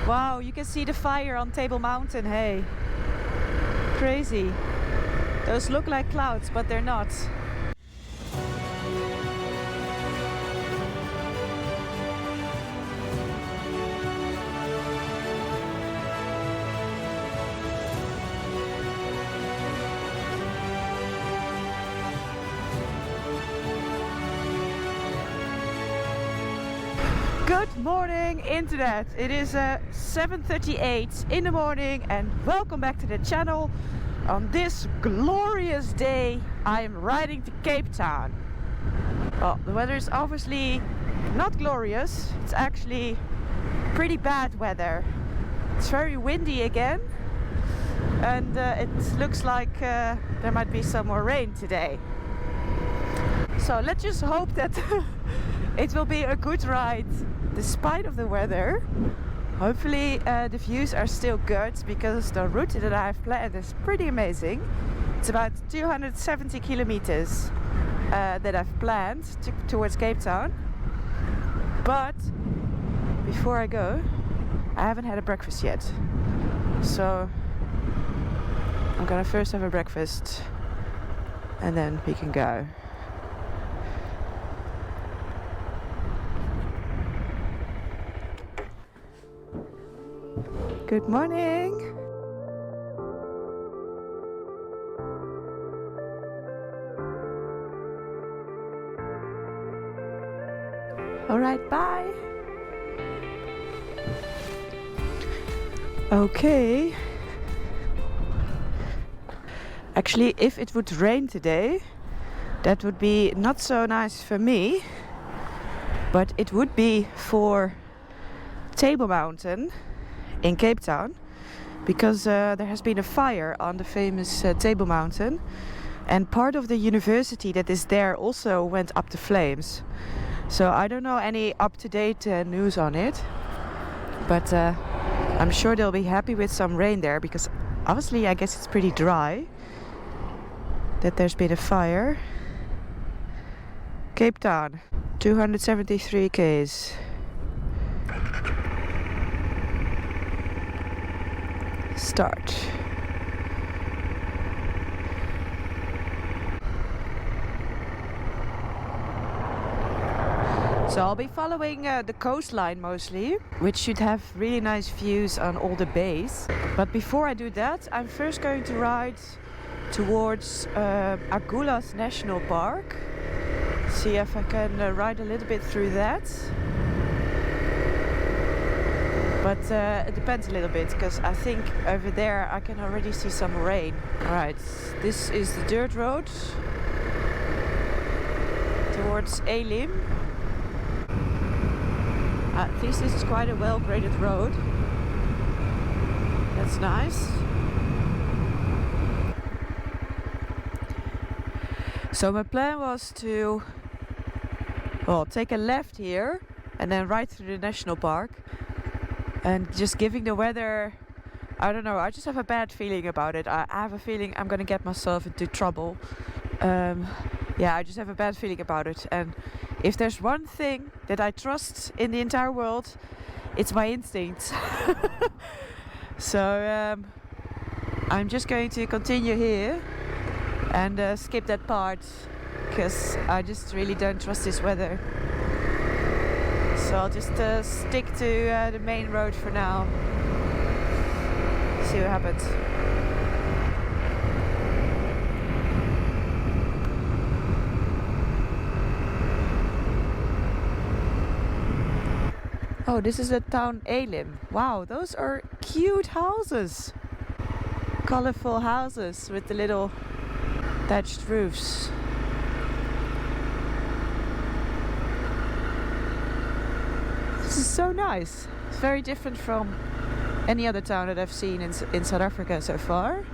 Wow, you can see the fire on Table Mountain, hey. Crazy. Those look like clouds, but they're not. Good morning, Internet. It is 7:38 in the morning and welcome back to the channel. On this glorious day, I am riding to Cape Town. Well, the weather is obviously not glorious. It's actually pretty bad weather. It's very windy again and it looks like there might be some more rain today. So let's just hope that it will be a good ride despite of the weather. Hopefully the views are still good because the route that I've planned is pretty amazing. It's about 270 kilometers that I've planned towards Cape Town. But before I go, I haven't had a breakfast yet. So I'm gonna first have a breakfast and then we can go. Good morning! Alright, bye! Okay. Actually, if it would rain today, that would be not so nice for me, but it would be for Table Mountain in Cape Town, because there has been a fire on the famous Table Mountain and part of the university that is there also went up to flames. So I don't know any up-to-date news on it, but I'm sure they'll be happy with some rain there, because obviously I guess it's pretty dry that there's been a fire. Cape Town, 273 k's. Start. So I'll be following the coastline mostly, which should have really nice views on all the bays. But before I do that, I'm first going to ride towards Agulhas National Park. See if I can ride a little bit through that. But it depends a little bit, because I think over there I can already see some rain. Alright, this is the dirt road towards Elim. At least this is quite a well-graded road. That's nice. So my plan was to, well, take a left here and then right through the national park. And just giving the weather, I don't know, I just have a bad feeling about it. I have a feeling I'm gonna get myself into trouble. Yeah, I just have a bad feeling about it. And if there's one thing that I trust in the entire world, it's my instincts. So I'm just going to continue here and skip that part, because I just really don't trust this weather. So I'll just stick to the main road for now. See what happens. Oh, this is the town Elim. Wow, those are cute houses. Colorful houses with the little thatched roofs. This is so nice. It's very different from any other town that I've seen in South Africa so far.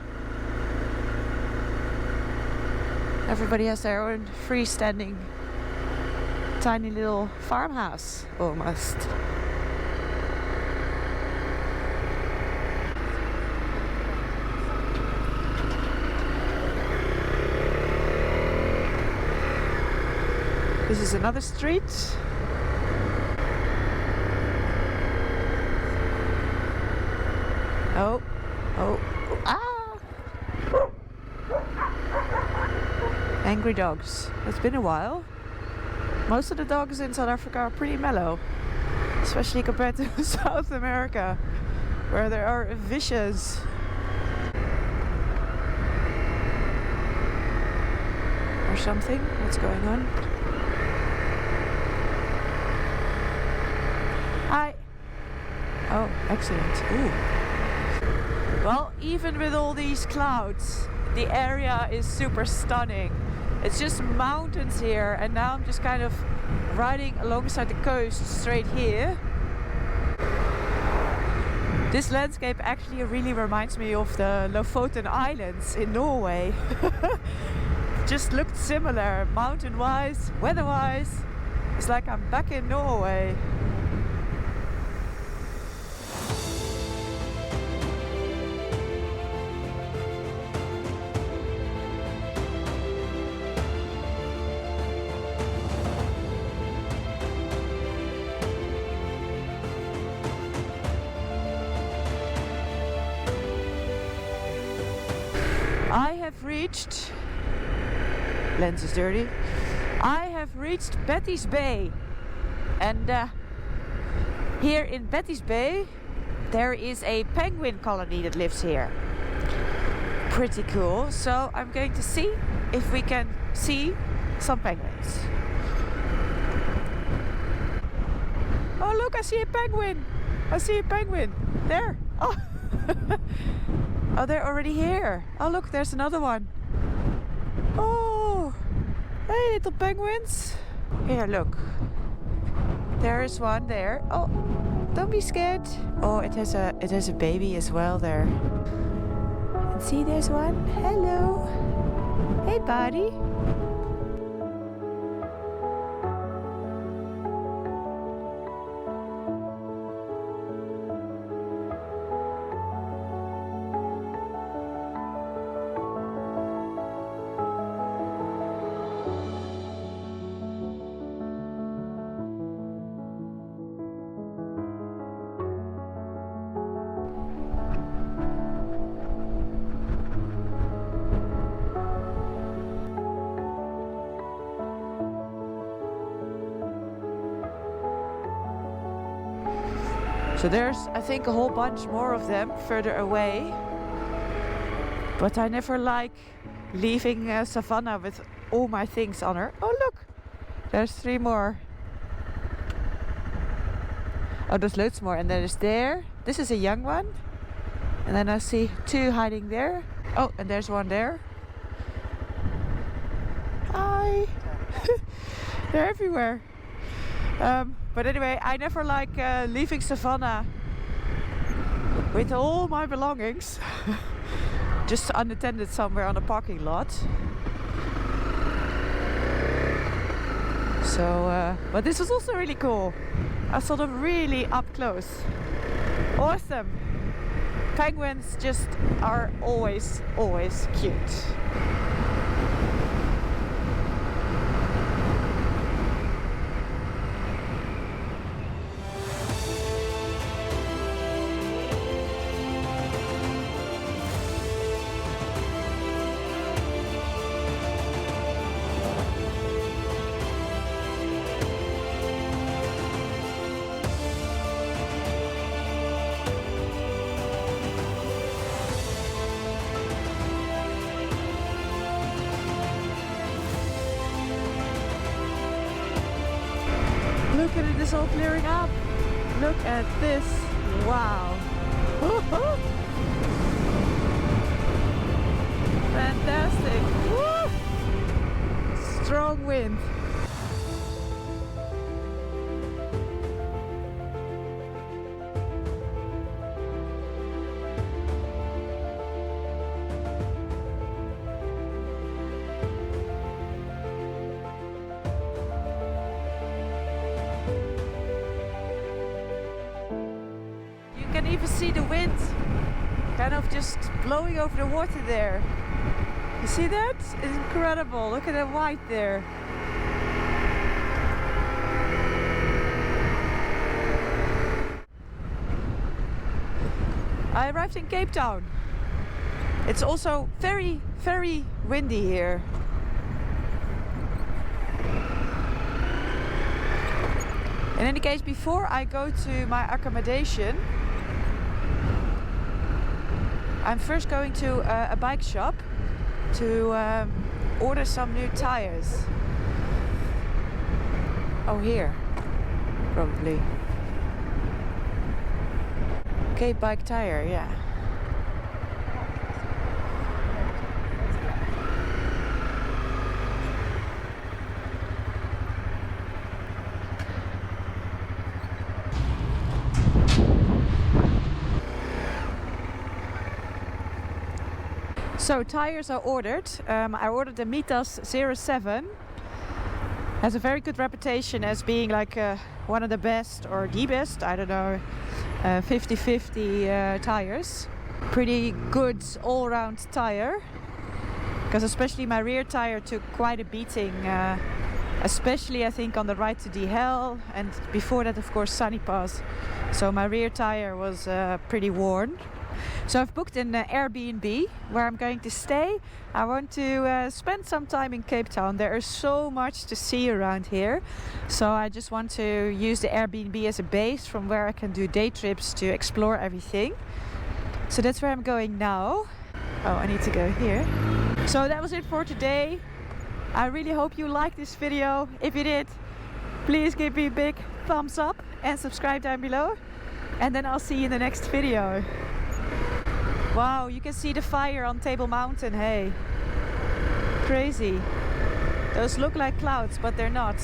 Everybody has their own freestanding tiny little farmhouse almost. This is another street. Oh, oh, ah! Angry dogs. It's been a while. Most of the dogs in South Africa are pretty mellow, especially compared to South America, where they are vicious. Or something. What's going on? Hi. Oh, excellent. Ooh. Well, even with all these clouds, the area is super stunning. It's just mountains here, and now I'm just kind of riding alongside the coast straight here. This landscape actually really reminds me of the Lofoten Islands in Norway. Just looked similar, mountain-wise, weather-wise. It's like I'm back in Norway. I have reached, lens is dirty, I have reached Betty's Bay, and here in Betty's Bay there is a penguin colony that lives here. Pretty cool, so I'm going to see if we can see some penguins. Oh look, I see a penguin! I see a penguin! There! Oh! Oh, they're already here. Oh, look, there's another one. Oh, hey, little penguins. Here, look. There is one there. Oh, don't be scared. Oh, it has a baby as well there. And see, there's one. Hello. Hey, buddy. So there's, I think, a whole bunch more of them further away. But I never like leaving Savannah with all my things on her. Oh look, there's 3 more. Oh, there's loads more, and there's there. This is a young one. And then I see 2 hiding there. Oh, and there's one there. Hi. They're everywhere. But anyway, I never like leaving Savannah with all my belongings just unattended somewhere on a parking lot. So, but this was also really cool. I saw them really up close. Awesome. Penguins just are always cute. Look at it, it's all clearing up. Look at this. Wow. Fantastic. Woo! Strong wind. You can even see the wind kind of just blowing over the water there. You see that? It's incredible. Look at the white there. I arrived in Cape Town. It's also very, very windy here. In any case, before I go to my accommodation, I'm first going to a bike shop to order some new tires. Oh, here, probably. Cape Bike Tire, yeah. So tires are ordered. I ordered the Mitas 07. Has a very good reputation as being like one of the best or the best, I don't know, 50-50 tires. Pretty good all-round tire, because especially my rear tire took quite a beating, especially I think on the ride to the Hell, and before that of course Sunny Pass. So my rear tire was pretty worn. So I've booked an Airbnb where I'm going to stay. I want to spend some time in Cape Town. There is so much to see around here. So I just want to use the Airbnb as a base from where I can do day trips to explore everything. So that's where I'm going now. Oh, I need to go here. So that was it for today. I really hope you liked this video. If you did, please give me a big thumbs up and subscribe down below. And then I'll see you in the next video. Wow, you can see the fire on Table Mountain, hey. Crazy. Those look like clouds, but they're not.